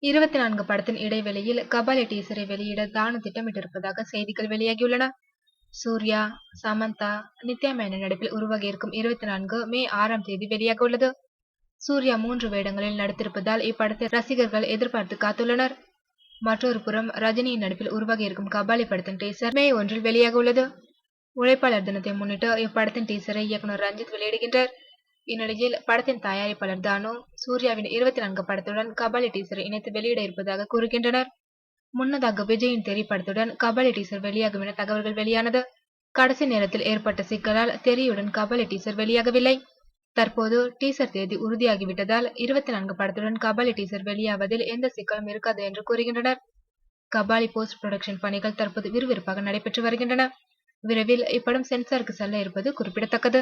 24 படத்தின் இடைவெளியில் கபாலி டீசரை வெளியிட தானு திட்டமிட்டிருப்பதாக செய்திகள் வெளியாகியுள்ளன. சூர்யா, சமந்தா, நித்யா மேனன் நடிப்பில் உருவாகியிருக்கும் 24 மே 6ஆம் தேதி வெளியாக உள்ளது. சூர்யா 3 வேடங்களில் நடித்திருப்பதால் இப்படத்தை ரசிகர்கள் எதிர்பார்த்து காத்துள்ளனர். மற்றொரு புறம் ரஜினியின் நடிப்பில் உருவாகியிருக்கும் கபாலி படத்தின் டீசர் மே 1 வெளியாக உள்ளது. உழைப்பாளர் தினத்தை முன்னிட்டு இப்படத்தின் டீசரை இயக்குனர் ரஞ்சித் வெளியிடுகின்றார். இந்நிலையில் படத்தின் தயாரிப்பாளர் தானு சூர்யாவின் 24 படத்துடன் கபாலி டீசரை இணைத்து வெளியிட இருப்பதாக கூறுகின்றனர். முன்னதாக விஜயின் தெறி படத்துடன் கபாலி டீசர் வெளியாகும் என தகவல்கள் வெளியானது. கடைசி நேரத்தில் ஏற்பட்ட சிக்கலால் தெறியுடன் கபாலி டீசர் வெளியாகவில்லை. தற்போது டீசர் தேதி உறுதியாகிவிட்டதால் 24 படத்துடன் கபாலி டீசர் வெளியாவதில் எந்த சிக்கலும் இருக்காது என்று கூறுகின்றனர். கபாலி போஸ்ட் புரொடக்ஷன் பணிகள் தற்போது விறுவிறுப்பாக நடைபெற்று வருகின்றன. விரைவில் இப்படம் சென்சாருக்கு செல்ல இருப்பது குறிப்பிடத்தக்கது.